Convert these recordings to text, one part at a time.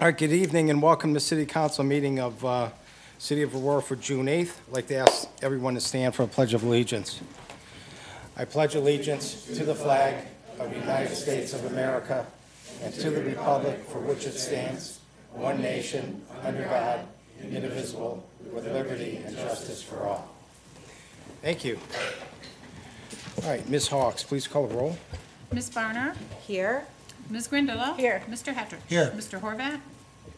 All right, good evening and welcome to City Council meeting of City of Aurora for June 8th. I'd like to ask everyone to stand for a Pledge of Allegiance. I pledge allegiance to the flag of the United States of America and to the republic for which it stands, one nation, under God, indivisible, with liberty and justice for all. Thank you. All right, Ms. Hawks, please call the roll. Ms. Barner? Here. Ms. Grindelow? Here. Mr. Hettridge? Here. Mr. Horvath?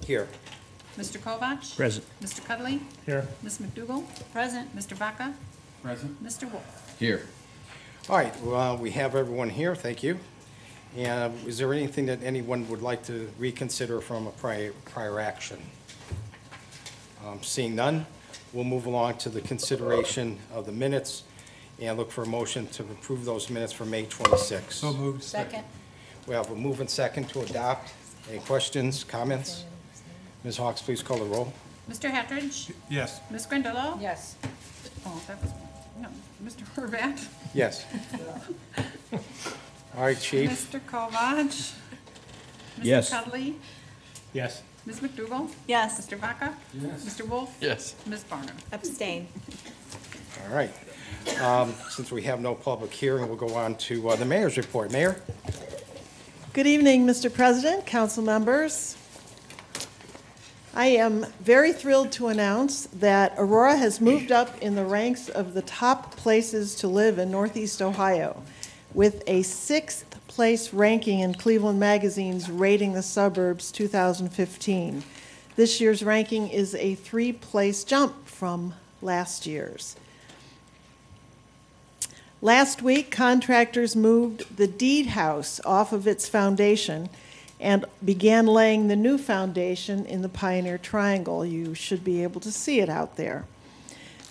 Here. Mr. Kovach? Present. Mr. Cuddly? Here. Ms. McDougall? Present. Mr. Vaca? Present. Mr. Wolf? Here. All right, well, we have everyone here. Thank you. And is there anything that anyone would like to reconsider from a prior action? Seeing none, we'll move along to the consideration of the minutes and look for a motion to approve those minutes for May 26th. So moved. Second. We have a move and second to adopt. Any questions, comments? Ms. Hawks, please call the roll. Mr. Hettridge? Yes. Ms. Grindelow? Yes. Oh, that was, no. Mr. Horvath? Yes. All right, Chief. Mr. Kovach? Yes. Mr. Cuddly? Yes. Ms. McDougall? Yes. Mr. Vaca? Yes. Mr. Wolf? Yes. Ms. Barner? Abstain. All right. Since we have no public hearing, we'll go on to the mayor's report. Mayor? Good evening, Mr. President, council members. I am very thrilled to announce that Aurora has moved up in the ranks of the top places to live in Northeast Ohio, with a 6th place ranking in Cleveland Magazine's Rating the Suburbs 2015. This year's ranking is a 3-place jump from last year's. Last week, contractors moved the Deed House off of its foundation and began laying the new foundation in the Pioneer Triangle. You should be able to see it out there.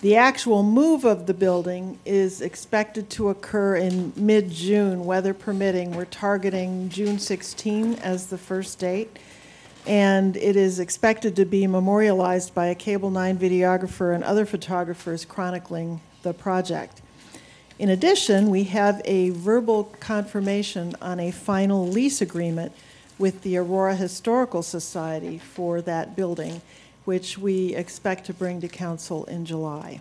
The actual move of the building is expected to occur in mid-June, weather permitting. We're targeting June 16 as the first date, and it is expected to be memorialized by a Cable 9 videographer and other photographers chronicling the project. In addition, we have a verbal confirmation on a final lease agreement with the Aurora Historical Society for that building, which we expect to bring to council in July.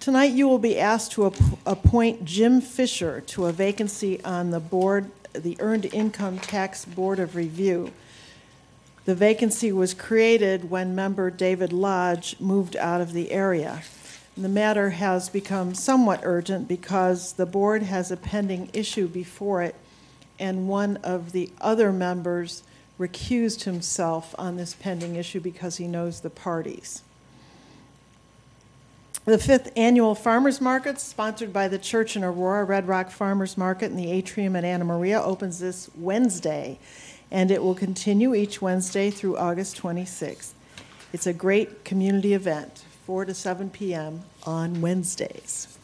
Tonight you will be asked to appoint Jim Fisher to a vacancy on the board, the Earned Income Tax Board of Review. The vacancy was created when member David Lodge moved out of the area. The matter has become somewhat urgent because the board has a pending issue before it, and one of the other members recused himself on this pending issue because he knows the parties. The 5th annual Farmers Market, sponsored by the church in Aurora, Red Rock Farmers Market in the atrium at Anna Maria, opens this Wednesday, and it will continue each Wednesday through August 26th. It's a great community event, 4 to 7 p.m. on Wednesdays.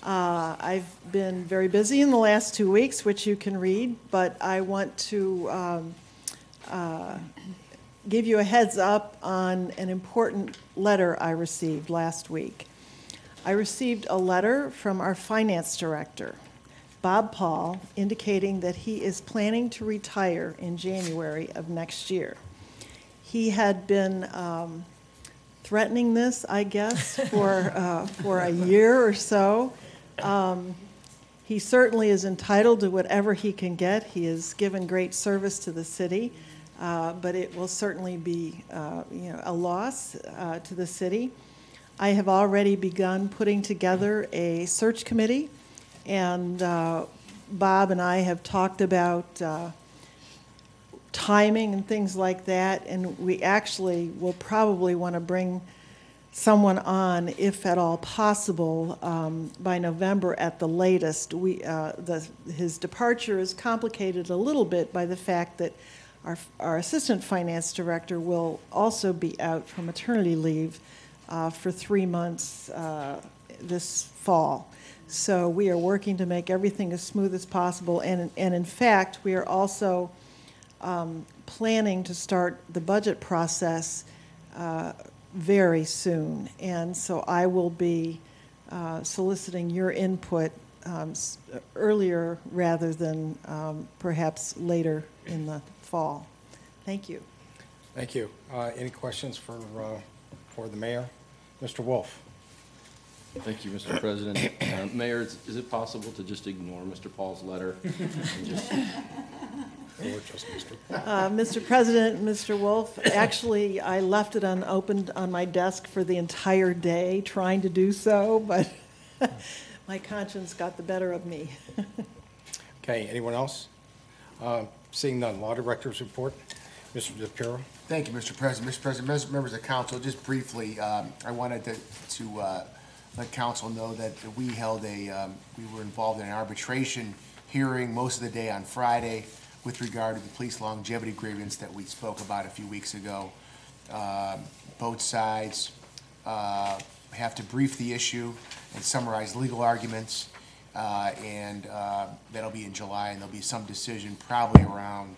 I've been very busy in the last 2 weeks, which you can read, but I want to give you a heads up on an important letter I received last week. I received a letter from our finance director, Bob Paul, indicating that he is planning to retire in January of next year. He had been threatening this, I guess, for a year or so. He certainly is entitled to whatever he can get. He has given great service to the city, but it will certainly be a loss to the city. I have already begun putting together a search committee, and Bob and I have talked about timing and things like that, and we actually will probably want to bring someone on, if at all possible, by November at the latest. His departure is complicated a little bit by the fact that our assistant finance director will also be out for maternity leave for 3 months this fall. So we are working to make everything as smooth as possible, and in fact, we are also planning to start the budget process very soon. And so I will be soliciting your input earlier rather than perhaps later in the fall. Thank you. Thank you. Any questions for the mayor? Mr. Wolf? Thank you, Mr. President. Mayor, is it possible to just ignore Mr. Paul's letter? And just, Or just Mr. Mr. President, Mr. Wolf, actually, I left it unopened on my desk for the entire day, trying to do so, but my conscience got the better of me. Okay, anyone else? Seeing none, Law Director's report. Mr. DePiero? Thank you, Mr. President. Mr. President, members of council, just briefly, I wanted to let council know that we were involved in an arbitration hearing most of the day on Friday with regard to the police longevity grievance that we spoke about a few weeks ago. Both sides have to brief the issue and summarize legal arguments, and that'll be in July, and there'll be some decision probably around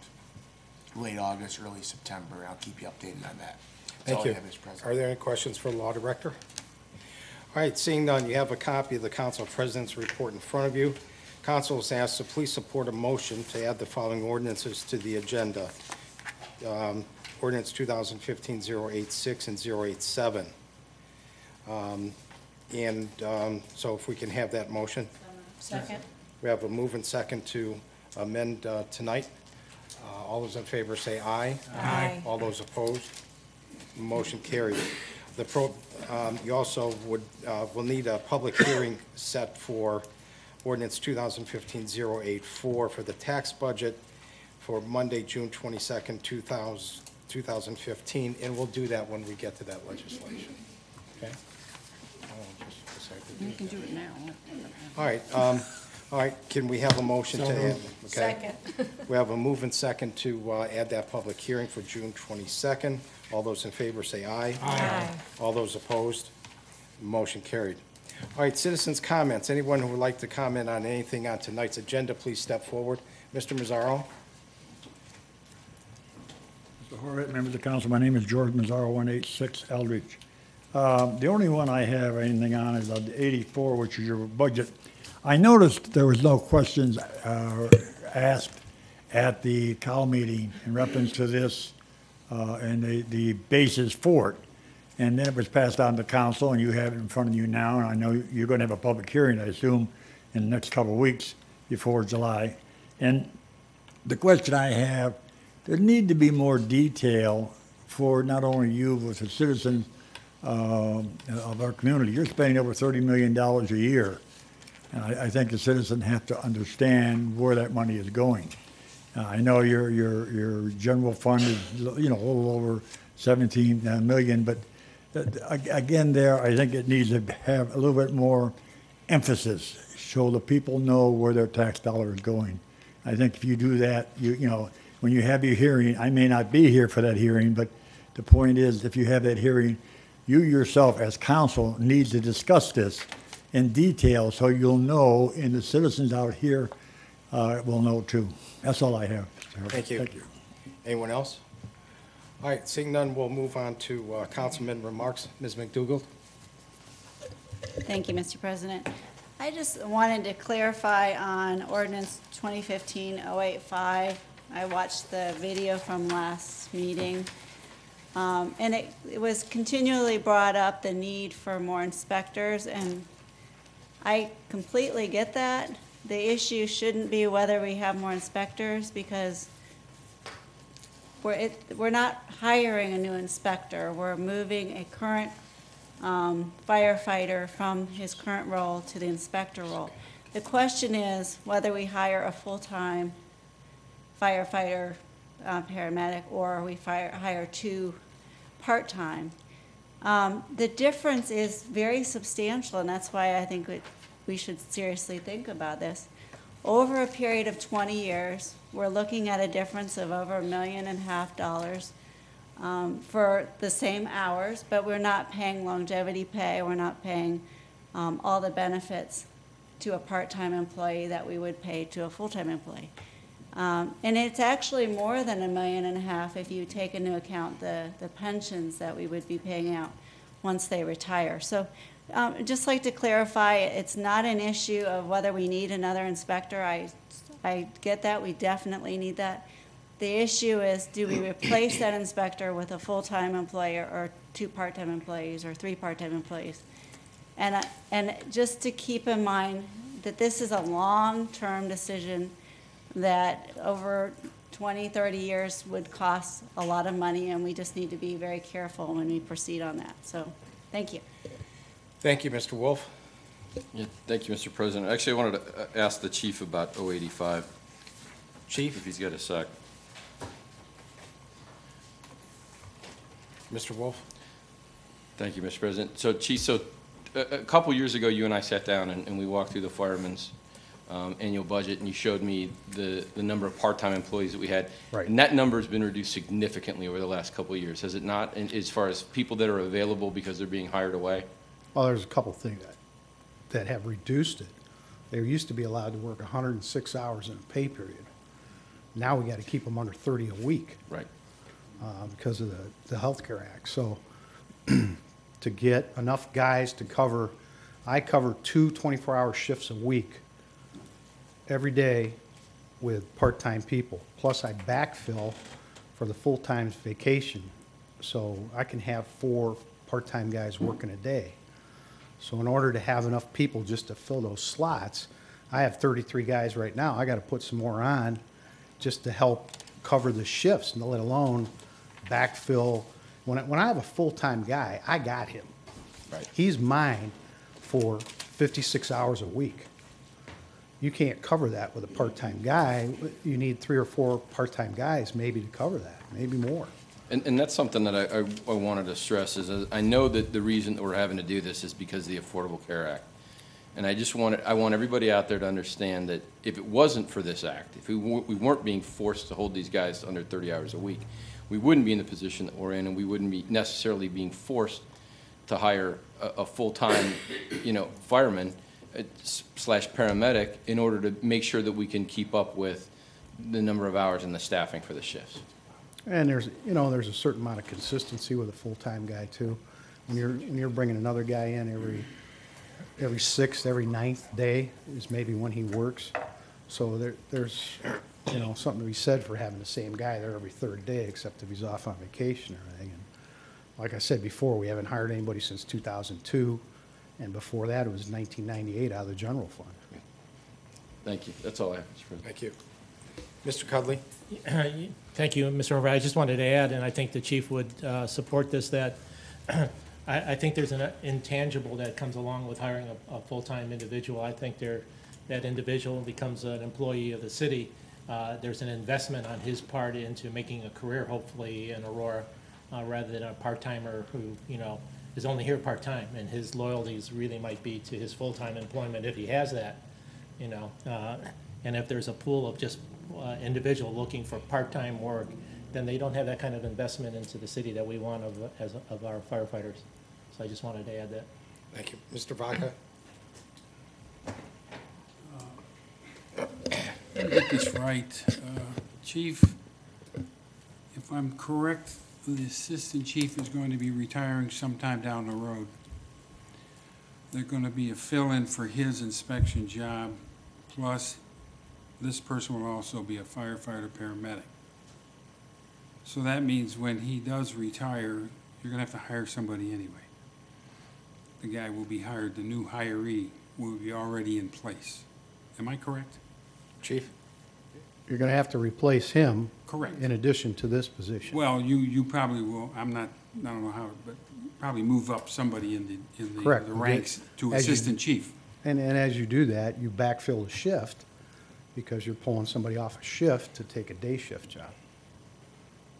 late August, early September. I'll keep you updated on that. That's Thank all you. I have, Mr. President. Are there any questions for the Law Director? All right, seeing none, you have a copy of the Council President's report in front of you. Council is asked to please support a motion to add the following ordinances to the agenda. Ordinance 2015-086 and 087. So if we can have that motion. Second. We have a move and second to amend tonight. All those in favor say aye. Aye. All those opposed? Motion carried. You also will need a public hearing set for ordinance 2015-084 for the tax budget for Monday, June 22nd, 2015, and we'll do that when we get to that legislation. Okay? Just decide to do You can that. do it now. All right, can we have a motion to add? Okay. Second. We have a move and second to add that public hearing for June 22nd. All those in favor say aye. Aye. All those opposed? Motion carried. All right, citizens' comments. Anyone who would like to comment on anything on tonight's agenda, please step forward. Mr. Mazzaro? Mr. Horvath, members of council, my name is George Mazzaro, 186 Eldridge. The only one I have anything on is the 84, which is your budget. I noticed there was no questions asked at the COW meeting in reference to this and the basis for it. And then it was passed on to council, and you have it in front of you now, and I know you're going to have a public hearing, I assume, in the next couple of weeks before July. And the question I have, there need to be more detail for not only you, but the citizens of our community. You're spending over $30 million a year. And I think the citizens have to understand where that money is going. I know your general fund is, a little over 17 million, but again, there, I think it needs to have a little bit more emphasis so the people know where their tax dollar is going. I think if you do that, when you have your hearing, I may not be here for that hearing, but the point is, if you have that hearing, you yourself as council need to discuss this in detail so you'll know, and the citizens out here will know too. That's all I have. Thank you. Thank you. Anyone else? All right, seeing none, we'll move on to councilman remarks. Ms. McDougall? Thank you, Mr. President. I just wanted to clarify on ordinance 2015-085. I watched the video from last meeting, and it was continually brought up, the need for more inspectors, and I completely get that. The issue shouldn't be whether we have more inspectors, because we're not hiring a new inspector. We're moving a current firefighter from his current role to the inspector role. The question is whether we hire a full-time firefighter, paramedic, or we hire two part-time. The difference is very substantial, and that's why I think we should seriously think about this. Over a period of 20 years, we're looking at a difference of over $1.5 million for the same hours, but we're not paying longevity pay. We're not paying all the benefits to a part-time employee that we would pay to a full-time employee. And it's actually more than $1.5 million if you take into account the pensions that we would be paying out once they retire. So Just like to clarify, it's not an issue of whether we need another inspector. I get that, we definitely need that. The issue is, do we replace that inspector with a full-time employee or 2 part-time employees or 3 part-time employees? And just to keep in mind that this is a long-term decision that over 20, 30 years would cost a lot of money, and we just need to be very careful when we proceed on that. So, thank you. Thank you, Mr. Wolf. Yeah, thank you, Mr. President. Actually, I wanted to ask the chief about 085, Chief, if he's got a sec. Mr. Wolf. Thank you, Mr. President. So, Chief, a couple years ago, you and I sat down and we walked through the fireman's annual budget, and you showed me the number of part-time employees that we had. Right. And that number has been reduced significantly over the last couple of years, has it not, and as far as people that are available because they're being hired away? Well, there's a couple things that have reduced it. They used to be allowed to work 106 hours in a pay period. Now we got to keep them under 30 a week Right. because of the Healthcare Act. So to get enough guys to cover, I cover 2 24-hour shifts a week every day with part-time people. Plus I backfill for the full-time vacation. So I can have 4 part-time guys working a day. So in order to have enough people just to fill those slots, I have 33 guys right now. I got to put some more on just to help cover the shifts, and let alone backfill. When I have a full-time guy, I got him. Right. He's mine for 56 hours a week. You can't cover that with a part-time guy. You need 3 or 4 part-time guys maybe to cover that, maybe more. And that's something that I wanted to stress is I know that the reason that we're having to do this is because of the Affordable Care Act. And I want everybody out there to understand that if it wasn't for this act, if we weren't being forced to hold these guys under 30 hours a week, we wouldn't be in the position that we're in, and we wouldn't be necessarily being forced to hire a full-time, fireman slash paramedic in order to make sure that we can keep up with the number of hours and the staffing for the shifts. And there's a certain amount of consistency with a full-time guy too. When you're bringing another guy in every 6th, every 9th day is maybe when he works. So there's something to be said for having the same guy there every 3rd day, except if he's off on vacation or anything. And like I said before, we haven't hired anybody since 2002, and before that it was 1998 out of the general fund. Thank you. That's all I have, Mr. President. Thank you. Mr. Cudley. Thank you, Mr. Overall. I just wanted to add, and I think the chief would support this, that I think there's an intangible that comes along with hiring a full-time individual. I think that individual becomes an employee of the city. There's an investment on his part into making a career, hopefully, in Aurora, rather than a part-timer who, is only here part-time, and his loyalties really might be to his full-time employment if he has that, and if there's a pool of just individual looking for part-time work, then they don't have that kind of investment into the city that we want of our firefighters. So I just wanted to add that. Thank you. Mr. Vaca. Let me get this right. Chief, if I'm correct, the assistant chief is going to be retiring sometime down the road. They're going to be a fill-in for his inspection job, plus this person will also be a firefighter paramedic. So that means when he does retire, you're going to have to hire somebody anyway. The guy will be hired, the new hiree will be already in place. Am I correct? Chief. You're going to have to replace him. Correct. In addition to this position. Well, you probably will, I don't know how, but probably move up somebody in the Correct. ranks to As you- assistant chief. And as you do that, you backfill a shift because you're pulling somebody off a shift to take a day shift job.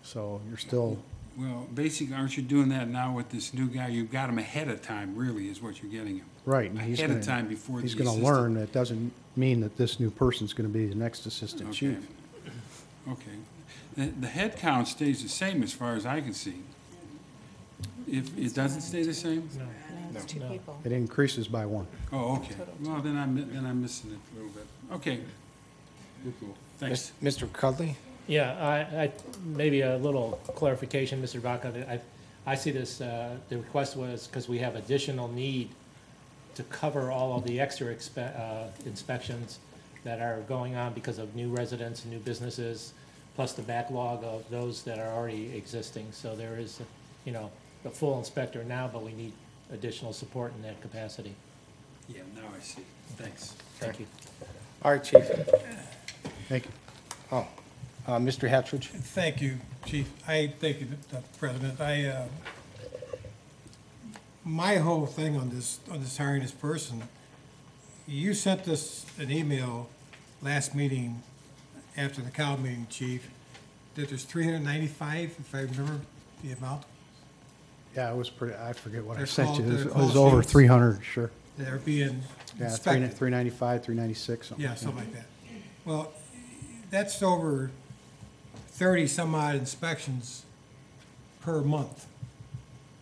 So you're still, Well, basically, aren't you doing that now with this new guy? You've got him ahead of time, really, is what you're getting him. right. and he's Ahead of gonna- time before the He's going to assistant. learn. That doesn't mean that this new person's going to be the next assistant Okay. chief. Okay. The head count stays the same as far as I can see. If it doesn't stay the same? It's 2 people. It increases by 1. Oh, okay. Well, then I'm missing it a little bit. Okay. We're cool. Thanks. Mr. Cudley. Yeah, I maybe a little clarification, Mr. Vaca. I see this, the request was because we have additional need to cover all of the extra inspections that are going on because of new residents and new businesses, plus the backlog of those that are already existing. So there is, you know, a full inspector now, but we need additional support in that capacity. Yeah, now I see. Thanks. Thank you. All right, Chief. Thank you. Oh, Mr. Hatridge? Thank you, Chief. Thank you, President. My whole thing on this hiring this person, you sent us an email last meeting, after the Cal meeting, Chief, that there's 395, if I remember the amount. Yeah, it was pretty, I forget what I They're sent you. called- It they're was called over sheets. 300, sure. That are being Yeah, inspected. 395, 396, something Yeah, like that. something like that. Well, that's over 30 some odd inspections per month.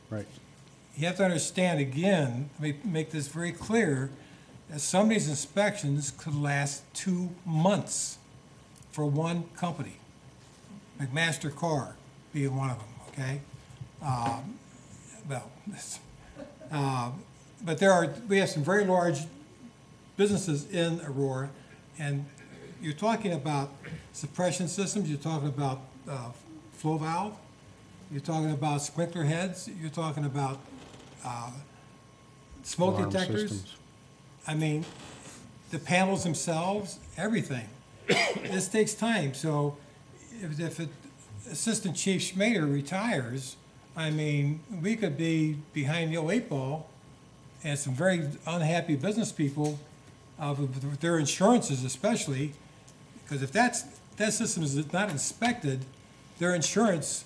Right. You have to understand, again, let me make this very clear, that some of these inspections could last 2 months for one company. McMaster Carr being one of them, okay? But we have some very large businesses in Aurora, and you're talking about suppression systems, you're talking about flow valve, you're talking about sprinkler heads, you're talking about smoke Alarm detectors. systems. I mean, the panels themselves, everything. This takes time, so if Assistant Chief Schmader retires, I mean, we could be behind the 8 ball, and some very unhappy business people, with their insurances especially, because if that system is not inspected, their insurance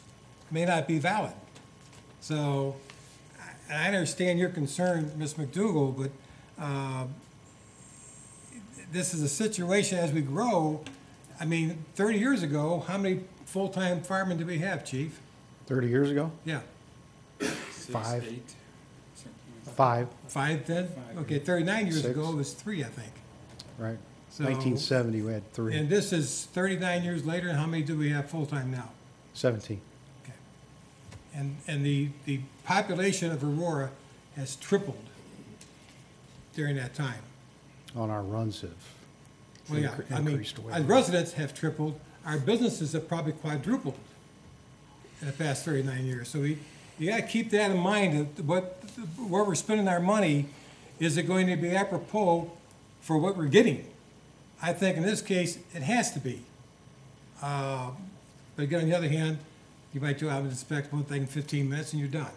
may not be valid. So, I understand your concern, Ms. McDougal, but this is a situation as we grow. I mean, 30 years ago, how many full-time firemen did we have, Chief? 30 years ago? Yeah, 5. 6, 8, something like 5, 5 then? Okay, 39 years 6. ago, it was 3, I think. right. So- 1970, we had 3. And this is 39 years later, and how many do we have full-time now? 17. Okay. And the population of Aurora has tripled during that time. On our runs have Well, yeah, I mean, increased way. our residents have tripled, our businesses have probably quadrupled in the past 39 years. So you gotta keep that in mind, that where we're spending our money, is it going to be apropos for what we're getting? I think in this case, it has to be. But again, on the other hand, you might go out and inspect one thing in 15 minutes and you're done.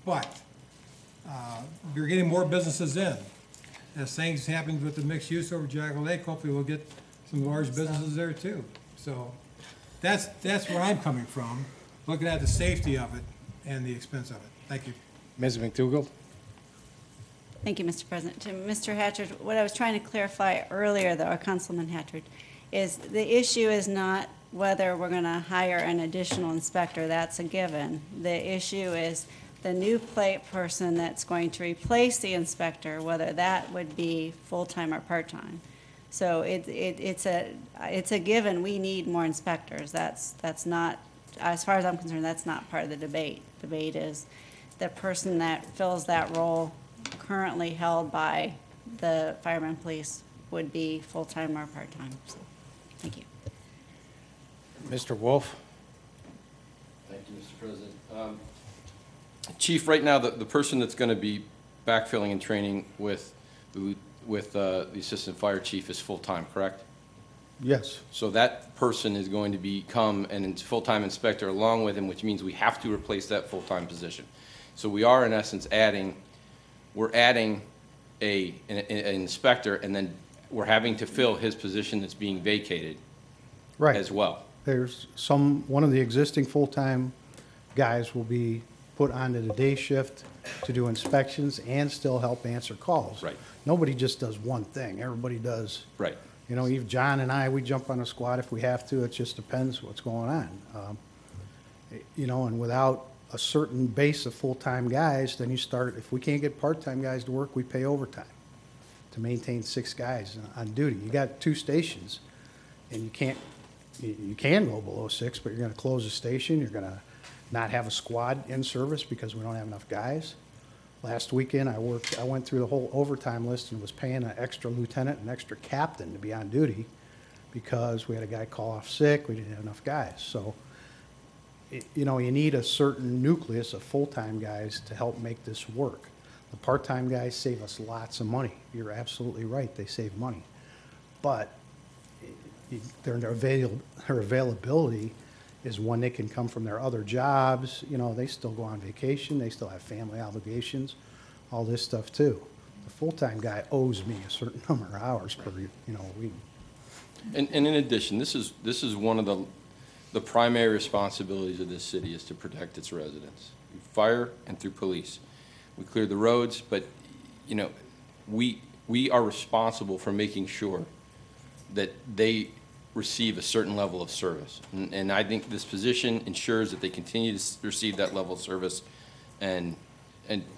But we're getting more businesses in. As things happened with the mixed use over Jackal Lake, hopefully we'll get some large businesses there too. So that's where I'm coming from, looking at the safety of it and the expense of it. Thank you. Ms. McDougal? Thank you, Mr. President. To Mr. Hatchard, what I was trying to clarify earlier, though, Councilman Hatchard, is the issue is not whether we're going to hire an additional inspector. That's a given. The issue is the new plate person that's going to replace the inspector, whether that would be full-time or part-time. So it's a given. We need more inspectors. That's not, as far as I'm concerned, that's not part of the debate. Debate is the person that fills that role currently held by the fireman police would be full-time or part-time. So, thank you. Mr. Wolf? Thank you, Mr. President. Chief, right now, the person that's going to be backfilling and training with the assistant fire chief is full-time, correct? Yes, So that person is going to become a full-time inspector along with him, which means we have to replace that full-time position. So we are, in essence, adding an inspector, and then we're having to fill his position that's being vacated right. as well. There's one of the existing full-time guys will be put onto the day shift to do inspections and still help answer calls. Right. Nobody just does one thing. Everybody does. Right. You know, even John and I, we jump on a squad if we have to. It just depends what's going on. You know, and without a certain base of full-time guys, then you start, if we can't get part-time guys to work, we pay overtime to maintain 6 guys on duty. You got 2 stations, and you can go below 6, but you're gonna close the station, you're gonna not have a squad in service because we don't have enough guys. Last weekend, I went through the whole overtime list and was paying an extra lieutenant and extra captain to be on duty because we had a guy call off sick, we didn't have enough guys. So, you know, you need a certain nucleus of full-time guys to help make this work. The part-time guys save us lots of money. You're absolutely right, they save money. But their availability is when they can come from their other jobs. You know, they still go on vacation, they still have family obligations, all this stuff too. The full-time guy owes me a certain number of hours per, you know, week. And in addition, this is one of the primary responsibilities of this city is to protect its residents. Through fire and through police. We clear the roads, but, you know, we are responsible for making sure that they receive a certain level of service. And I think this position ensures that they continue to receive that level of service. And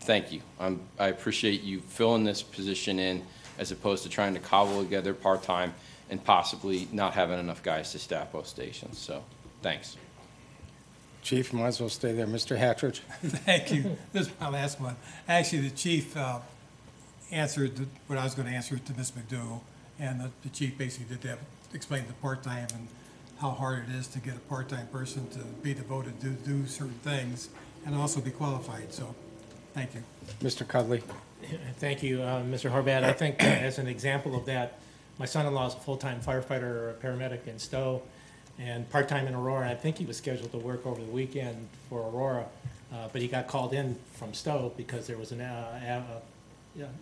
thank you. I appreciate you filling this position in as opposed to trying to cobble together part-time and possibly not having enough guys to staff both stations. So, thanks. Chief, you might as well stay there. Mr. Hatridge? Thank you. This is my last one. Actually, the chief answered what I was going to answer to Ms. McDougal, and the chief basically did that, explained the part-time and how hard it is to get a part-time person to be devoted to do certain things and also be qualified. So, thank you. Mr. Cudley? Thank you, Mr. Horvat. I think as an example of that, my son-in-law is a full-time firefighter or a paramedic in Stowe and part-time in Aurora. I think he was scheduled to work over the weekend for Aurora, but he got called in from Stowe because there was an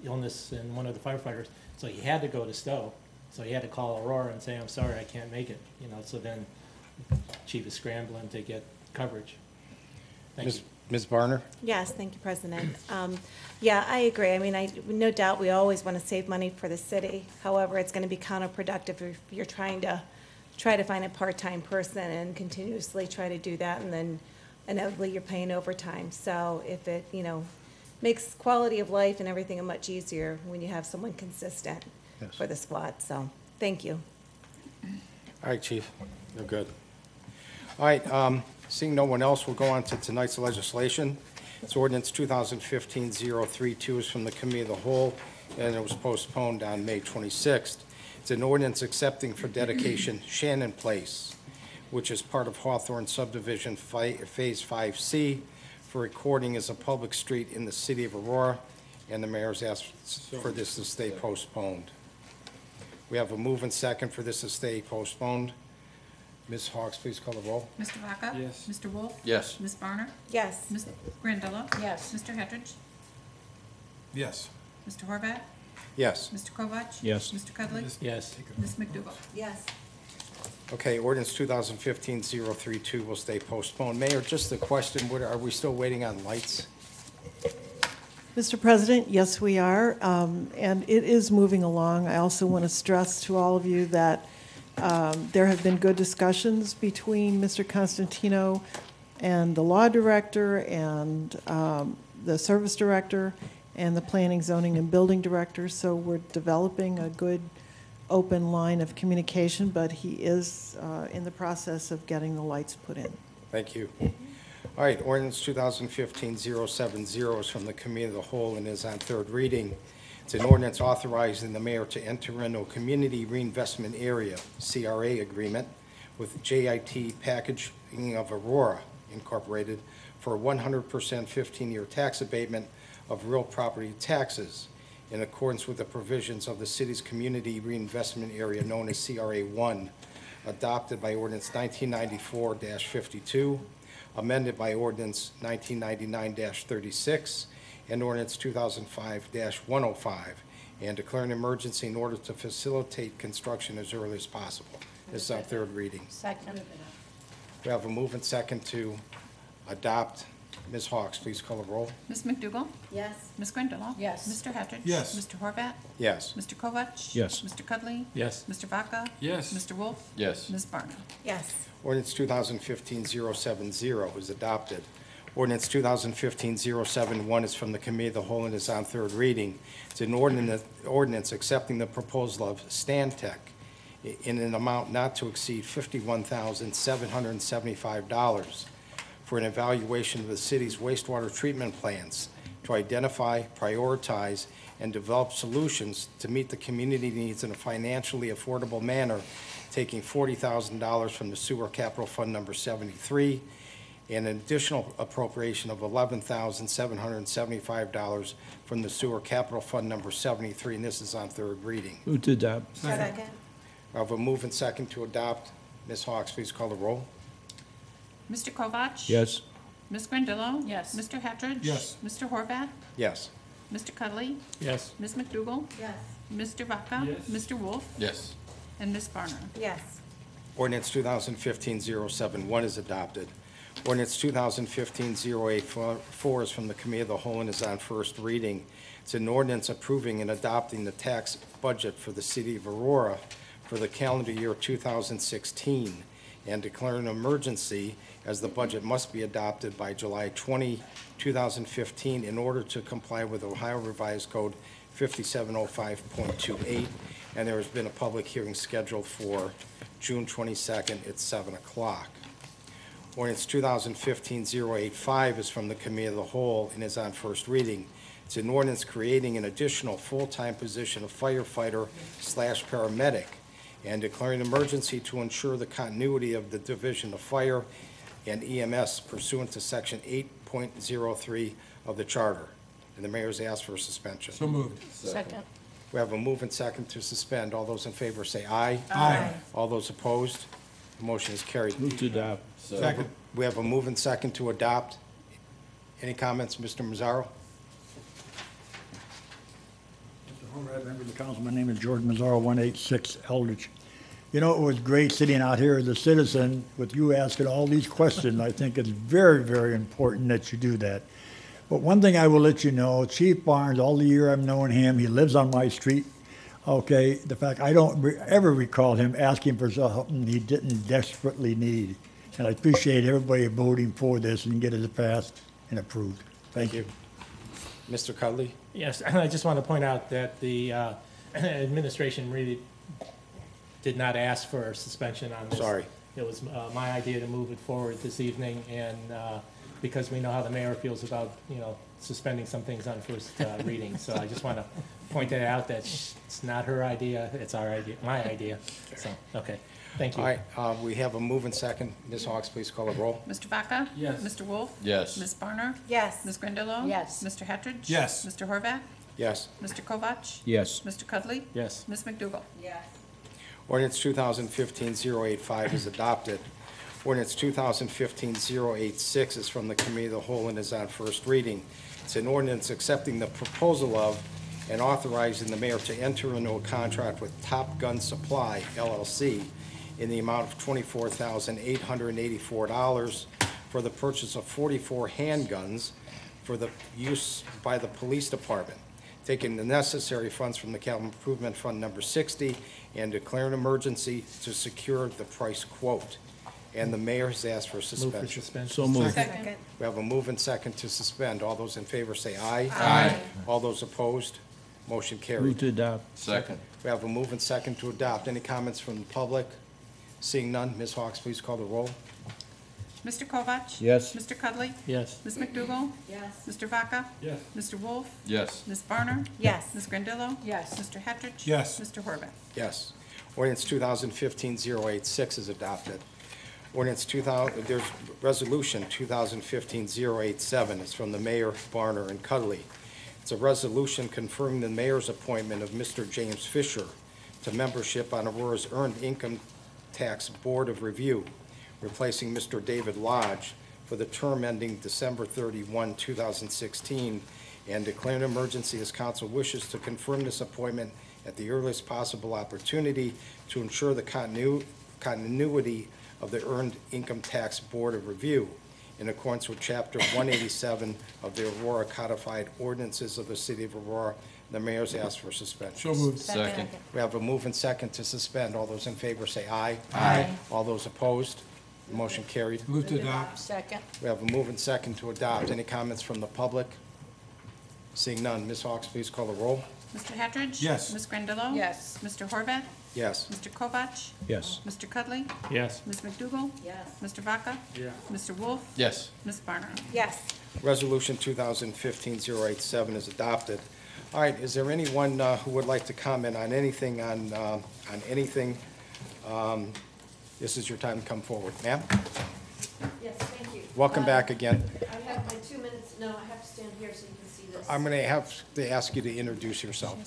illness in one of the firefighters. So he had to go to Stowe. So he had to call Aurora and say, I'm sorry, I can't make it. You know, so then the chief is scrambling to get coverage. Thank you. Ms. Barner? Yes, thank you, President. Yeah, I agree. I mean, no doubt we always want to save money for the city. However, it's going to be counterproductive if you're trying to find a part-time person and continuously try to do that, and then inevitably you're paying overtime. So if it, you know, makes quality of life and everything much easier when you have someone consistent for the squad. So thank you. All right, Chief, you're good. All right, seeing no one else, we'll go on to tonight's legislation. It's ordinance 2015-032 is from the Committee of the Whole, and it was postponed on May 26th. It's an ordinance accepting for dedication Shannon Place, which is part of Hawthorne Subdivision Phase 5C, for recording as a public street in the city of Aurora, and the mayor's asked for this to stay postponed. We have a move and second for this to stay postponed. Ms. Hawks, please call the roll. Mr. Vaca? Yes. Mr. Wolf? Yes. Ms. Barner? Yes. Ms. Grandillo? Yes. Mr. Hatridge? Yes. Mr. Horvat? Yes. Mr. Kovach? Yes. Mr. Cudley? Yes. Ms. McDougal? Yes. Okay, ordinance 2015-032 will stay postponed. Mayor, just a question, are we still waiting on lights? Mr. President, yes, we are, and it is moving along. I also want to stress to all of you that there have been good discussions between Mr. Constantino and the law director and the service director and the planning, zoning, and building director, so we're developing a good open line of communication, but he is in the process of getting the lights put in. Thank you. All right, ordinance 2015-070 is from the Committee of the Whole and is on third reading. It's an ordinance authorizing the mayor to enter into a Community Reinvestment Area, CRA agreement with JIT Packaging of Aurora Incorporated for a 100% 15-year tax abatement of real property taxes in accordance with the provisions of the city's Community Reinvestment Area known as CRA 1, adopted by ordinance 1994-52, amended by ordinance 1999-36, and ordinance 2005-105, and declare an emergency in order to facilitate construction as early as possible. This is our third reading. Second. We have a move and second to adopt. Ms. Hawks, please call the roll. Ms. McDougal? Yes. Ms. Grandillo? Yes. Mr. Hatridge? Yes. Mr. Horvat? Yes. Mr. Kovach? Yes. Mr. Cudley? Yes. Mr. Vaca? Yes. Mr. Wolf? Yes. Ms. Barner? Yes. Ordinance 2015-070 is adopted. Ordinance 2015-071 is from the Committee of the Whole and is on third reading. It's an ordinance accepting the proposal of Stantec in an amount not to exceed $51,775 for an evaluation of the city's wastewater treatment plants to to identify, prioritize, and develop solutions to meet the community needs in a financially affordable manner, taking $40,000 from the Sewer Capital Fund number 73, and an additional appropriation of $11,775 from the Sewer Capital Fund number 73, and this is on third reading. Move to adopt. Second. I have a move and second to adopt. Ms. Hawks, please call the roll. Mr. Kovach? Yes. Ms. Grandillo? Yes. Mr. Hatridge? Yes. Mr. Horvath? Yes. Mr. Cuddly? Yes. Ms. McDougal? Yes. Mr. Vaca? Yes. Mr. Wolf? Yes. And Ms. Barner? Yes. Ordinance 2015-071 is adopted. Ordinance 2015-084 is from the Committee of the Whole and is on first reading. It's an ordinance approving and adopting the tax budget for the City of Aurora for the calendar year 2016 and declaring an emergency as the budget must be adopted by July 20, 2015 in order to comply with Ohio Revised Code 5705.28, and there has been a public hearing scheduled for June 22nd at 7 o'clock. Ordinance 2015-085 is from the Committee of the Whole and is on first reading. It's an ordinance creating an additional full-time position of firefighter/paramedic and declaring an emergency to ensure the continuity of the Division of Fire and EMS pursuant to Section 8.03 of the Charter. And the mayor's asked for a suspension. So moved. Second. We have a move and second to suspend. All those in favor say aye. Aye. All those opposed? The motion is carried. Move to adopt. Second. We have a move and second to adopt. Any comments, Mr. Mazzaro? Mr. Horvath, members of the council, my name is George Mazzaro, 186 Eldridge. You know, it was great sitting out here as a citizen with you asking all these questions. I think it's very, very important that you do that. But one thing I will let you know, Chief Barnes, all the year I've known him, he lives on my street. Okay, the fact I don't ever recall him asking for something he didn't desperately need. And I appreciate everybody voting for this and get it passed and approved. Thank you. Mr. Cudley? Yes, I just want to point out that the administration really did not ask for a suspension on this. Sorry. It was my idea to move it forward this evening, and because we know how the mayor feels about, suspending some things on first reading. So I just want to point that out, that it's not her idea, it's our idea, my idea. So, okay, thank you. All right, we have a move and second. Ms. Hawks, please call the roll. Mr. Vaca? Yes. Mr. Wolf? Yes. Ms. Barner? Yes. Ms. Grandillo? Yes. Mr. Hatridge? Yes. Mr. Horvath? Yes. Mr. Kovach? Yes. Mr. Cuddly? Yes. Ms. McDougal? Yes. Ordinance 2015-085 is adopted. Ordinance 2015-086 is from the Committee of the Whole and is on first reading. It's an ordinance accepting the proposal of and authorizing the mayor to enter into a contract with Top Gun Supply, LLC, in the amount of $24,884 for the purchase of 44 handguns for the use by the police department, taking the necessary funds from the Capital Improvement Fund number 60 and declare an emergency to secure the price quote. And the mayor has asked for Move for suspension. suspension. So moved. Second. We have a move and second to suspend. All those in favor say aye. Aye. All those opposed? Motion Move carried. to adopt. Second. We have a move and second to adopt. Any comments from the public? Seeing none, Ms. Hawks, please call the roll. Mr. Kovach? Yes. Mr. Cuddly? Yes. Ms. McDougal? Yes. Mr. Vaca? Yes. Mr. Wolf? Yes. Ms. Barner? Yes. Ms. Grandillo? Yes. Mr. Hatridge? Yes. Mr. Horvath? Yes. Ordinance 2015-086 is adopted. Ordinance 2000, there's resolution 2015-087. It's from the mayor, Barner, and Cuddly. It's a resolution confirming the mayor's appointment of Mr. James Fisher to membership on Aurora's Earned Income Tax Board of Review, replacing Mr. David Lodge for the term ending December 31, 2016, and declare an emergency as council wishes to confirm this appointment at the earliest possible opportunity to ensure the continuity of the Earned Income Tax Board of Review in accordance with Chapter 187 of the Aurora Codified Ordinances of the City of Aurora. The mayor's asked for suspension. So moved. Second. We have a move and second to suspend. All those in favor say aye. Aye. All those opposed? Motion carried. Move to adopt. Second. We have a move and second to adopt. Any comments from the public? Seeing none, Ms. Hawks, please call the roll. Mr. Hatridge? Yes. Ms. Grandillo? Yes. Mr. Horvath? Yes. Mr. Kovach? Yes. Mr. Cuddly? Yes. Ms. McDougal? Yes. Mr. Vaca? Yeah. Mr. Wolf? Yes. Ms. Barner? Yes. Resolution 2015-087 is adopted. All right, is there anyone who would like to comment on anything, on anything? This is your time to come forward. Ma'am? Yes, thank you. Welcome back again. I have my 2 minutes. No, I have to stand here so you can see this. I'm going to have to ask you to introduce yourself.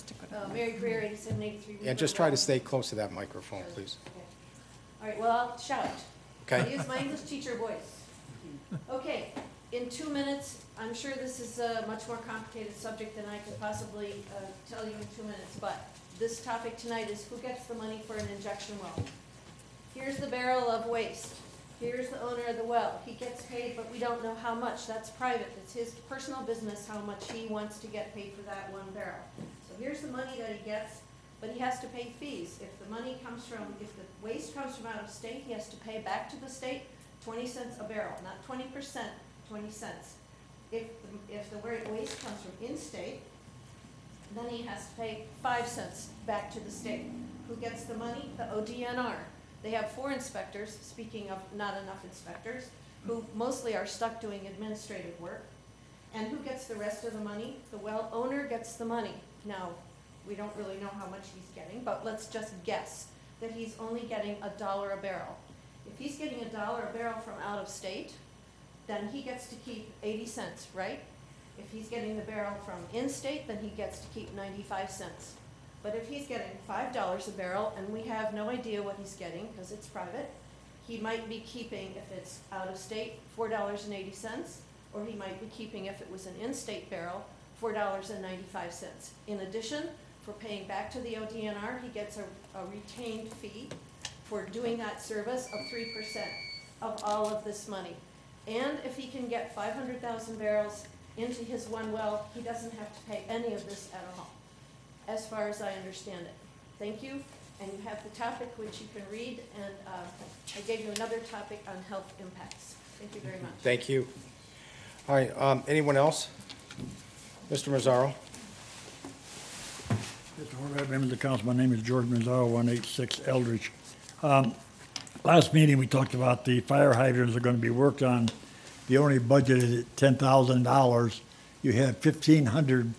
Mary Greer, 8783. And just try to stay close to that microphone, please. Okay. All right, well, I'll shout. Okay. I'll use my English teacher voice. Okay, in 2 minutes, I'm sure this is a much more complicated subject than I could possibly tell you in 2 minutes, but this topic tonight is who gets the money for an injection well. Here's the barrel of waste. Here's the owner of the well. He gets paid, but we don't know how much. That's private. It's his personal business how much he wants to get paid for that one barrel. So here's the money that he gets, but he has to pay fees. If the money comes from, if the waste comes from out of state, he has to pay back to the state 20 cents a barrel, not 20%, 20 cents. If the waste comes from in-state, then he has to pay 5 cents back to the state. Who gets the money? The ODNR. They have 4 inspectors, speaking of not enough inspectors, who mostly are stuck doing administrative work. And who gets the rest of the money? The well owner gets the money. Now, we don't really know how much he's getting, but let's just guess that he's only getting $1 a barrel. If he's getting $1 a barrel from out of state, then he gets to keep 80 cents, right? If he's getting the barrel from in-state, then he gets to keep 95 cents. But if he's getting $5 a barrel, and we have no idea what he's getting because it's private, he might be keeping, if it's out of state, $4.80, or he might be keeping, if it was an in-state barrel, $4.95. In addition, for paying back to the ODNR, he gets a retained fee for doing that service of 3% of all of this money. And if he can get 500,000 barrels into his one well, he doesn't have to pay any of this at all, as far as I understand it. Thank you, and you have the topic which you can read, and I gave you another topic on health impacts. Thank you very much. Thank you. All right, anyone else? Mr. Mazzaro? Mr. Horvath, members of the council, my name is George Mazzaro, 186 Eldridge. Last meeting, we talked about the fire hydrants are going to be worked on. The only budget is at $10,000. You have 1,500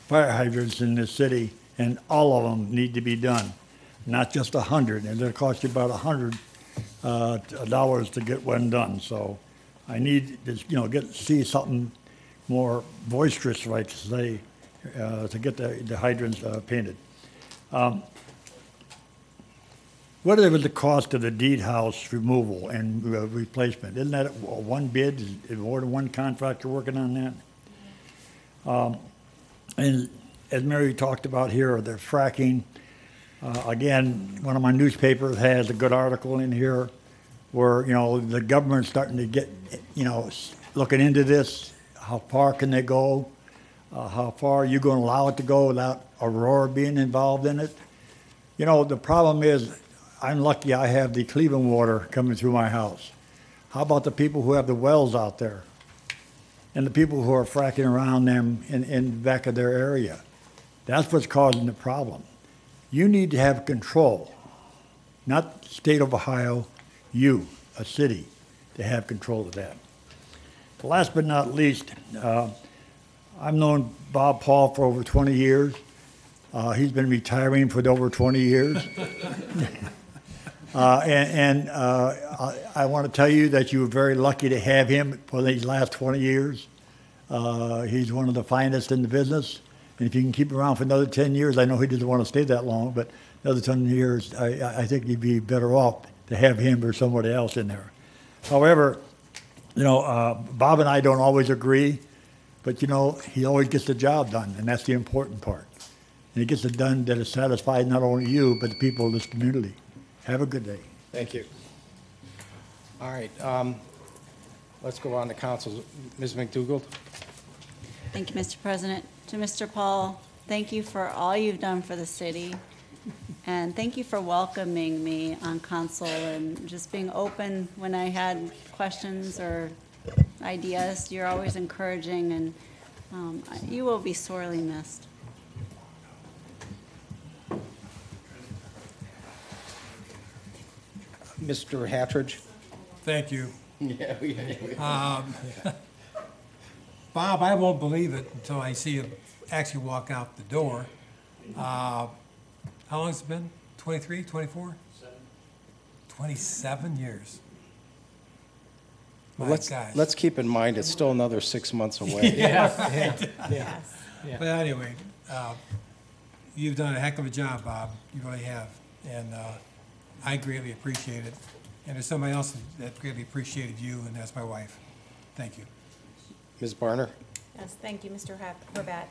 fire hydrants in this city, and all of them need to be done, not just 100. And it'll cost you about $100 to get one done. So I need to, see something more boisterous, right, to say, to get the hydrants painted. Whatever the cost of the deed house removal and replacement, isn't that one bid? Is more than one contractor working on that? And as Mary talked about here, the fracking. Again, one of my newspapers has a good article in here where, the government's starting to get, looking into this. How far can they go? How far are you going to allow it to go without Aurora being involved in it? The problem is, I'm lucky I have the Cleveland water coming through my house. How about the people who have the wells out there? And the people who are fracking around them in the back of their area? That's what's causing the problem. You need to have control, not the state of Ohio, you, a city, to have control of that. Last but not least, I've known Bob Paul for over 20 years. He's been retiring for over 20 years. I want to tell you that you were very lucky to have him for these last 20 years. He's one of the finest in the business. And if you can keep him around for another 10 years, I know he doesn't want to stay that long, but another 10 years, I think you'd be better off to have him or somebody else in there. However, Bob and I don't always agree, but he always gets the job done, and that's the important part. And he gets it done that is satisfied not only you, but the people of this community. Have a good day. Thank you. All right, let's go on to council. Ms. McDougald? Thank you, Mr. President. To Mr. Paul, thank you for all you've done for the city. And thank you for welcoming me on council and just being open when I had questions or ideas. You're always encouraging, and you will be sorely missed. Mr. Hatridge? Thank you. Bob, I won't believe it until I see you actually walk out the door. How long has it been? 23, 24? 27 years. My gosh. Let's keep in mind, it's still another 6 months away. Yeah. Yes. But anyway, you've done a heck of a job, Bob. You really have. And I greatly appreciate it. And there's somebody else that greatly appreciated you, and that's my wife. Thank you. Ms. Barner? Yes, thank you, Mr. Horvat.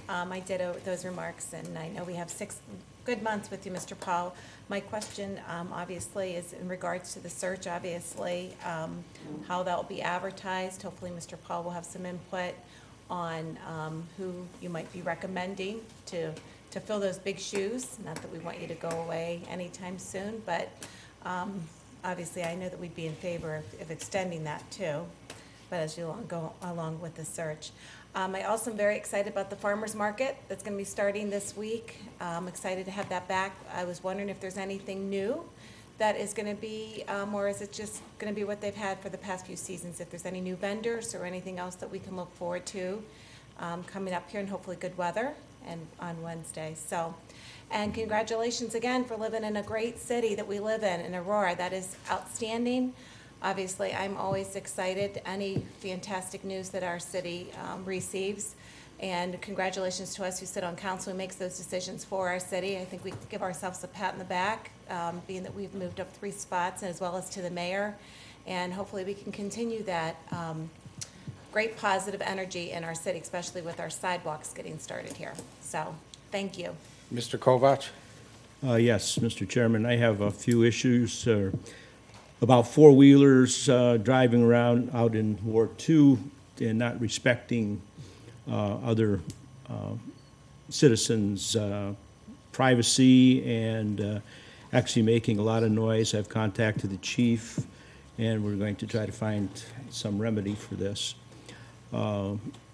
I ditto those remarks, and I know we have 6 good months with you, Mr. Paul. My question, obviously, is in regards to the search, obviously, how that will be advertised. Hopefully, Mr. Paul will have some input on who you might be recommending to fill those big shoes. Not that we want you to go away anytime soon, but obviously, I know that we'd be in favor of extending that too, but as you go along with the search. I also am very excited about the farmer's market that's going to be starting this week. I'm excited to have that back. I was wondering if there's anything new that is going to be, or is it just going to be what they've had for the past few seasons? If there's any new vendors or anything else that we can look forward to coming up here, and hopefully good weather and on Wednesday. So, and congratulations again for living in a great city that we live in Aurora. That is outstanding. Obviously, I'm always excited any fantastic news that our city receives. And congratulations to us who sit on council and makes those decisions for our city. I think we give ourselves a pat in the back, being that we've moved up 3 spots, as well as to the mayor. And hopefully we can continue that great positive energy in our city, especially with our sidewalks getting started here. So, thank you. Mr. Kovach? Yes, Mr. Chairman, I have a few issues about four-wheelers driving around out in Ward 2 and not respecting other citizens' privacy and actually making a lot of noise. I've contacted the chief, and we're going to try to find some remedy for this.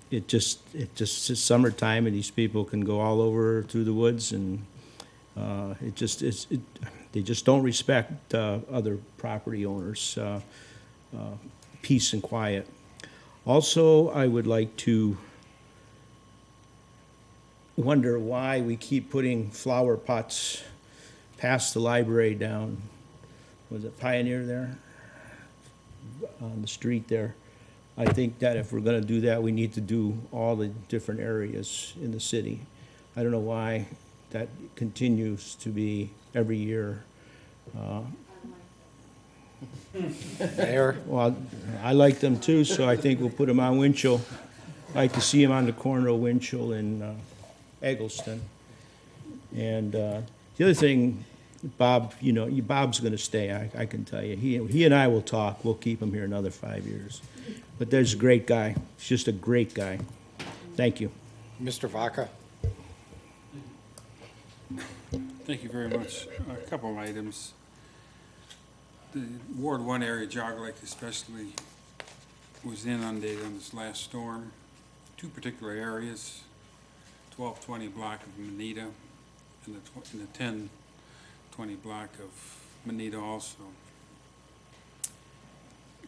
It just is summertime, and these people can go all over through the woods, and they just don't respect other property owners' peace and quiet. Also, I would like to wonder why we keep putting flower pots past the library down, was it Pioneer there? On the street there. I think that if we're gonna do that, we need to do all the different areas in the city. I don't know why that continues to be every year. Mayor? Well, I like them too, so I think we'll put them on Winchell. I like to see them on the corner of Winchell and Eggleston. And the other thing, Bob, you know, Bob's going to stay, I can tell you. He and I will talk. We'll keep him here another 5 years. But there's a great guy. He's just a great guy. Thank you. Mr. Vaca? Thank you very much. A couple of items. The Ward 1 area, Jog Lake especially, was inundated on this last storm. 2 particular areas, 1220 block of Manita and the 1020 block of Manita also.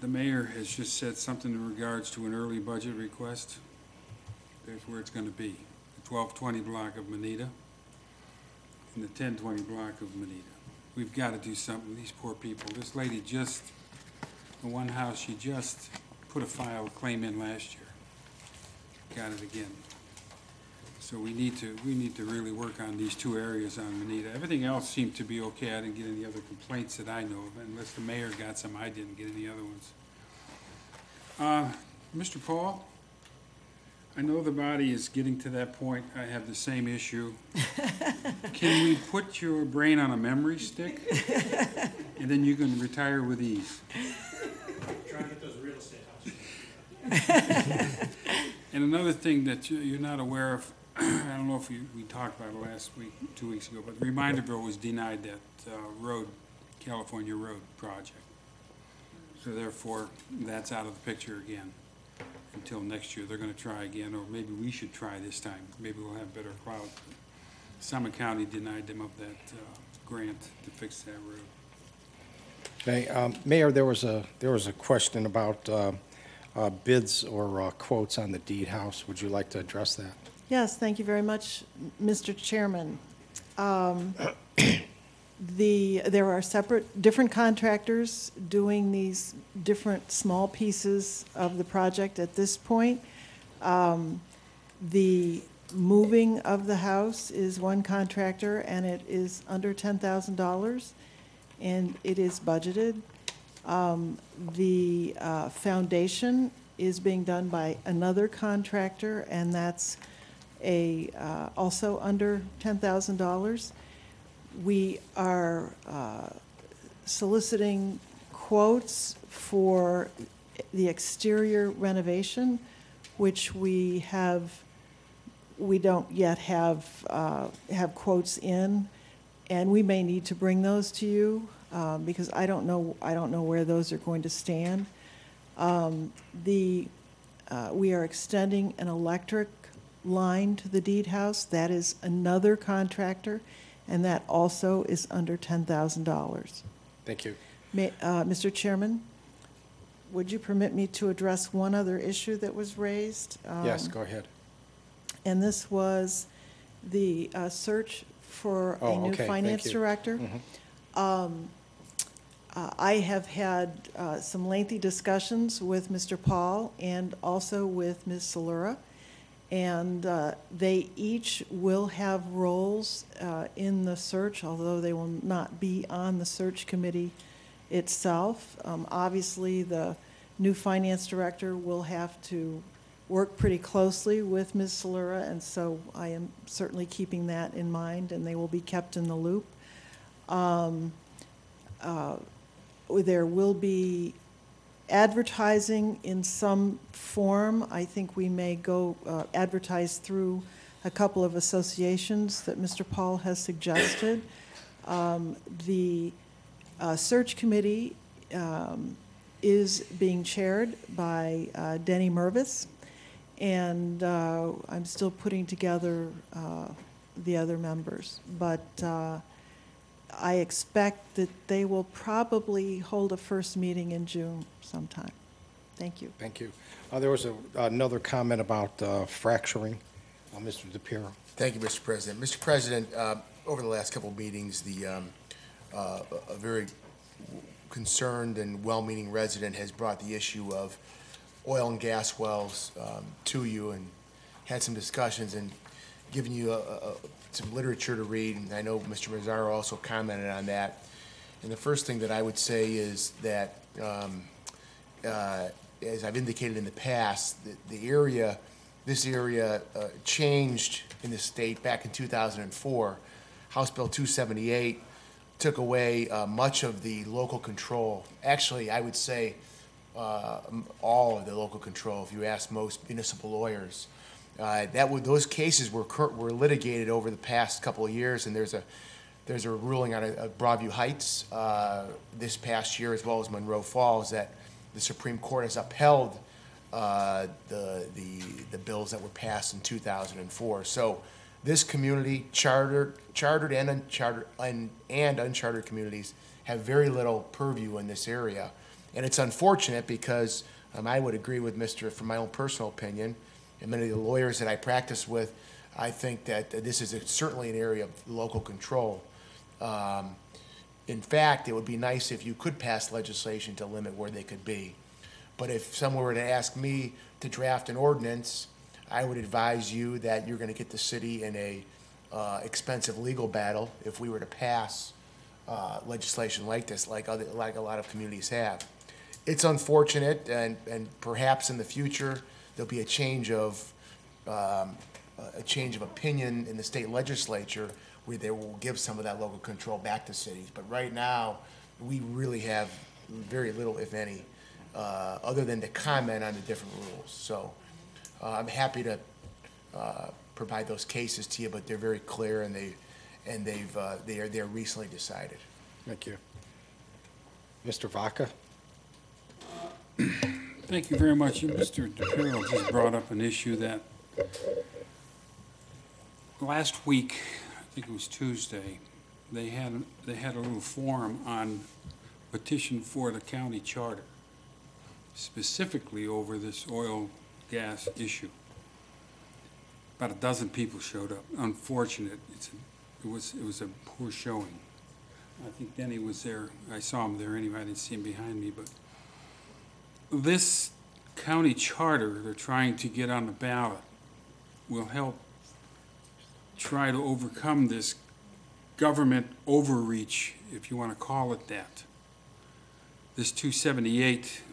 The mayor has just said something in regards to an early budget request. There's where it's going to be. The 1220 block of Manita and the 1020 block of Manita. We've got to do something. These poor people. This lady just, the one house, she just put a file claim in last year. Got it again. So we need to really work on these 2 areas on Manita. Everything else seemed to be okay. I didn't get any other complaints that I know of, unless the mayor got some. I didn't get any other ones. Mr. Paul, I know the body is getting to that point. I have the same issue. Can we put your brain on a memory stick, and then you can retire with ease? Try to get those real estate houses. And another thing that you're not aware of, I don't know if we talked about it last week, 2 weeks ago, but Reminderville was denied that California road project. So therefore, that's out of the picture again. Until next year, they're going to try again, or maybe we should try this time. Maybe we'll have better cloud. Summit County denied them of that grant to fix that road. Okay, Mayor, there was a question about bids or quotes on the deed house. Would you like to address that? Yes, thank you very much, Mr. Chairman. There are different contractors doing these different small pieces of the project at this point. The moving of the house is one contractor, and it is under $10,000, and it is budgeted. The foundation is being done by another contractor, and that's also under $10,000. We are soliciting quotes for the exterior renovation, which we don't yet have quotes in, and we may need to bring those to you because I don't know where those are going to stand. We are extending an electric line to the deed house. That is another contractor, and that also is under $10,000. Thank you. Mr. Chairman, would you permit me to address one other issue that was raised? Yes, go ahead. And this was the search for a new okay, finance thank you. director. I have had some lengthy discussions with Mr. Paul and also with Ms. Salura, and they each will have roles in the search, although they will not be on the search committee itself. Obviously, the new finance director will have to work pretty closely with Ms. Salura, and so I am certainly keeping that in mind, and they will be kept in the loop. There will be advertising in some form. I think we may go advertise through a couple of associations that Mr. Paul has suggested. The search committee is being chaired by Denny Mervis, and I'm still putting together the other members. But I expect that they will probably hold a first meeting in June sometime. Thank you. Thank you. There was another comment about fracturing. Mr. DePiero. Thank you, Mr. President. Mr. President, over the last couple of meetings, a very concerned and well-meaning resident has brought the issue of oil and gas wells to you and had some discussions and given you some literature to read, and I know Mr. Mazzaro also commented on that. And the first thing that I would say is that, as I've indicated in the past, this area changed in the state back in 2004. House Bill 278 took away much of the local control. Actually, I would say all of the local control, if you ask most municipal lawyers. Those cases were litigated over the past couple of years, and there's a ruling on Broadview Heights this past year, as well as Monroe Falls, that the Supreme Court has upheld the bills that were passed in 2004. So this community, chartered and unchartered communities, have very little purview in this area, and it's unfortunate because I would agree with from my own personal opinion, and many of the lawyers that I practice with, I think that this is certainly an area of local control. In fact, it would be nice if you could pass legislation to limit where they could be. But if someone were to ask me to draft an ordinance, I would advise you that you're going to get the city in a expensive legal battle if we were to pass legislation like this, like a lot of communities have. It's unfortunate, and perhaps in the future there'll be a change of opinion in the state legislature where they will give some of that local control back to cities. But right now, we really have very little, if any, other than to comment on the different rules. So I'm happy to provide those cases to you, but they're very clear, and they're recently decided. Thank you. Mr. Vaca? Thank you very much. Mr. DePiero just brought up an issue that last week, I think it was Tuesday, they had a little forum on petition for the county charter. specifically over this oil gas issue. About a dozen people showed up. Unfortunate. It was a poor showing. I think Denny was there. I saw him there anyway. I didn't see him behind me. But this county charter they're trying to get on the ballot will help try to overcome this government overreach, if you want to call it that. This 278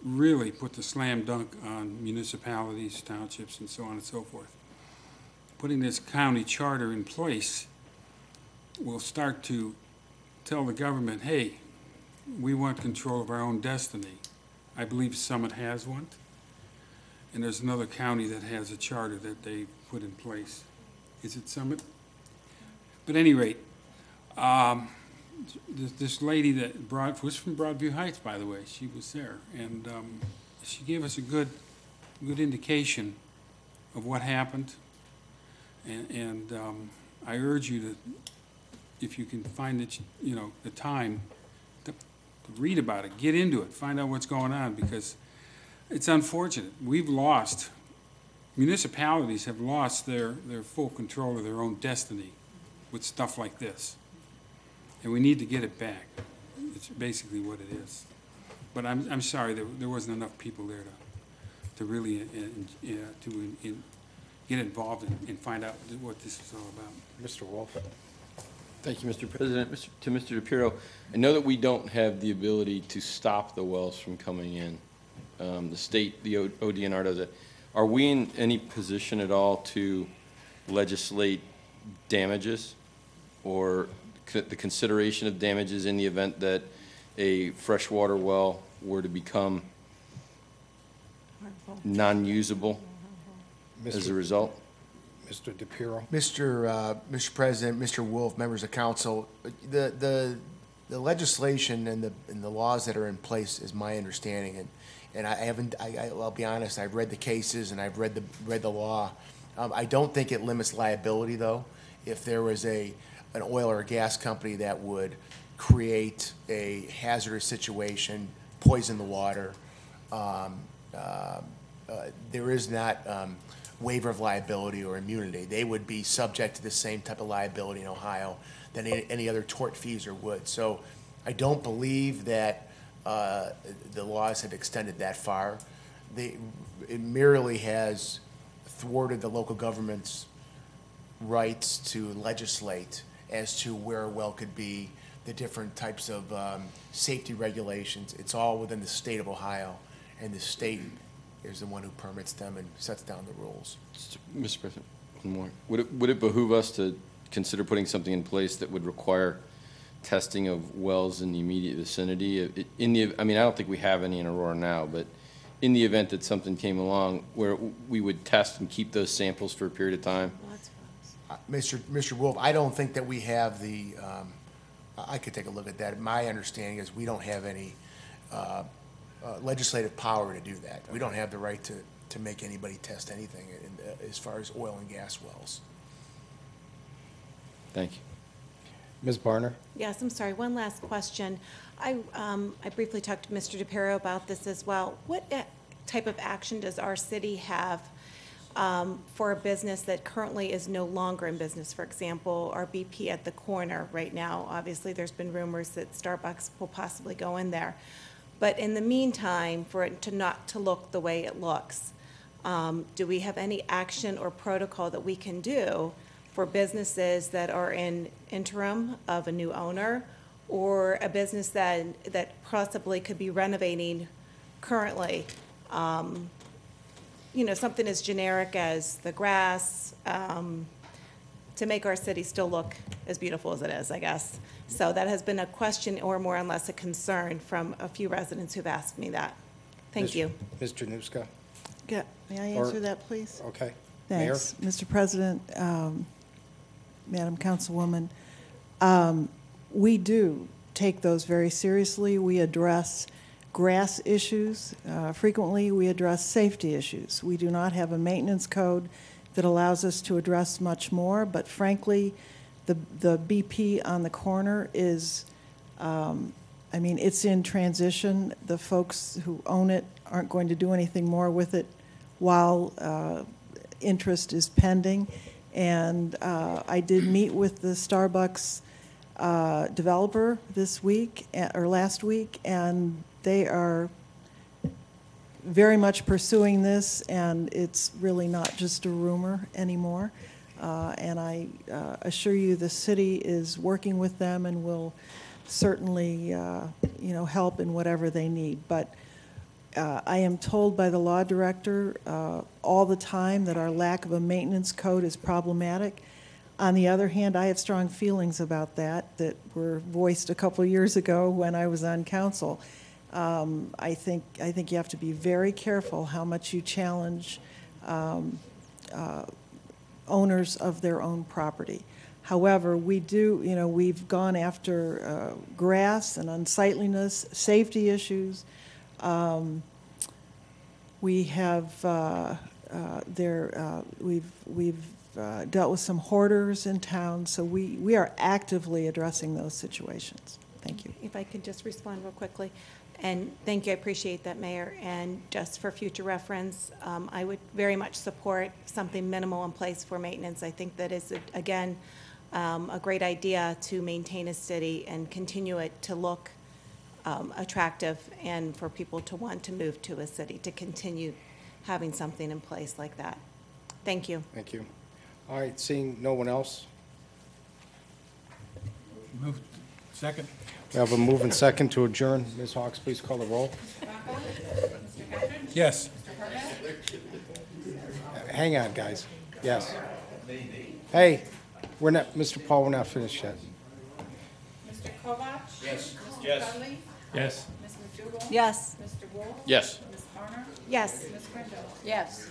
really put the slam dunk on municipalities, townships, and so on and so forth. Putting this county charter in place will start to tell the government, hey, we want control of our own destiny. I believe Summit has one, and there's another county that has a charter that they put in place. Is it Summit? But at any rate, this lady that was from Broadview Heights, by the way, she was there, and she gave us a good indication of what happened. And I urge you to, if you can find it, the time to read about it, get into it, find out what's going on, because it's unfortunate. Municipalities have lost their full control of their own destiny with stuff like this. And we need to get it back. It's basically what it is. But I'm sorry, there wasn't enough people there to really get involved and find out what this is all about. Mr. Wolf. Thank you, Mr. President. To Mr. DePiero, I know that we don't have the ability to stop the wells from coming in. The state, the ODNR does it. Are we in any position at all to legislate damages or the consideration of damages in the event that a freshwater well were to become non-usable as a result? Mr. DePiero. Mr. President, Mr. Wolf, members of council, the legislation and the laws that are in place is my understanding, and I'll be honest, I've read the cases and I've read the law. I don't think it limits liability, though. If there was an oil or a gas company that would create a hazardous situation, poison the water, there is not waiver of liability or immunity. They would be subject to the same type of liability in Ohio than any other tortfeasor would. So I don't believe that the laws have extended that far. It merely has thwarted the local government's rights to legislate as to where a well could be, the different types of safety regulations. It's all within the state of Ohio, and the state is the one who permits them and sets down the rules. Mr. President, one more. Would it behoove us to consider putting something in place that would require testing of wells in the immediate vicinity? I don't think we have any in Aurora now, but in the event that something came along where we would test and keep those samples for a period of time? Mr. Wolf, I don't think that we have the, I could take a look at that. My understanding is we don't have any legislative power to do that. We don't have the right to make anybody test anything as far as oil and gas wells. Thank you. Ms. Barner. Yes, I'm sorry, one last question. I briefly talked to Mr. DePiero about this as well. What type of action does our city have for a business that currently is no longer in business? For example, our BP at the corner right now, obviously there's been rumors that Starbucks will possibly go in there. But in the meantime, for it not to look the way it looks, do we have any action or protocol that we can do for businesses that are in interim of a new owner, or a business that possibly could be renovating currently? Something as generic as the grass, to make our city still look as beautiful as it is, I guess. So that has been a question, or more or less a concern, from a few residents who've asked me that. Thank you. Ms. Januska. Yeah, may I answer that, please? Okay. Thanks. Mayor? Mr. President, Madam Councilwoman, we do take those very seriously. We address grass issues. Frequently, we address safety issues. We do not have a maintenance code that allows us to address much more, but frankly, the BP on the corner is a I mean, it's in transition. The folks who own it aren't going to do anything more with it while interest is pending. And I did meet with the Starbucks developer this week, or last week, and they are very much pursuing this, and it's really not just a rumor anymore. And I assure you the city is working with them and will certainly help in whatever they need. But I am told by the law director all the time that our lack of a maintenance code is problematic. On the other hand, I have strong feelings about that were voiced a couple of years ago when I was on council. I think you have to be very careful how much you challenge owners of their own property. However, we've gone after grass and unsightliness, safety issues. We have we've dealt with some hoarders in town, so we are actively addressing those situations. Thank you. If I could just respond real quickly. And thank you, I appreciate that, Mayor. And just for future reference, I would very much support something minimal in place for maintenance. I think that is, again, a great idea to maintain a city and continue it to look attractive and for people to want to move to a city, to continue having something in place like that. Thank you. Thank you. All right, seeing no one else, Move. Second. we have a move and second to adjourn. Ms. Hawks, please call the roll. Mr. Cattrick? Yes. Mr. Herbeck? Hang on, guys. Yes. Hey, Mr. Paul, we're not finished yet. Mr. Kovach? Yes. Mr. Yes. Dudley? Yes. Ms. McDougal? Yes. Mr. Wolf? Yes. Ms. Barner? Yes. Ms. Crandall? Yes.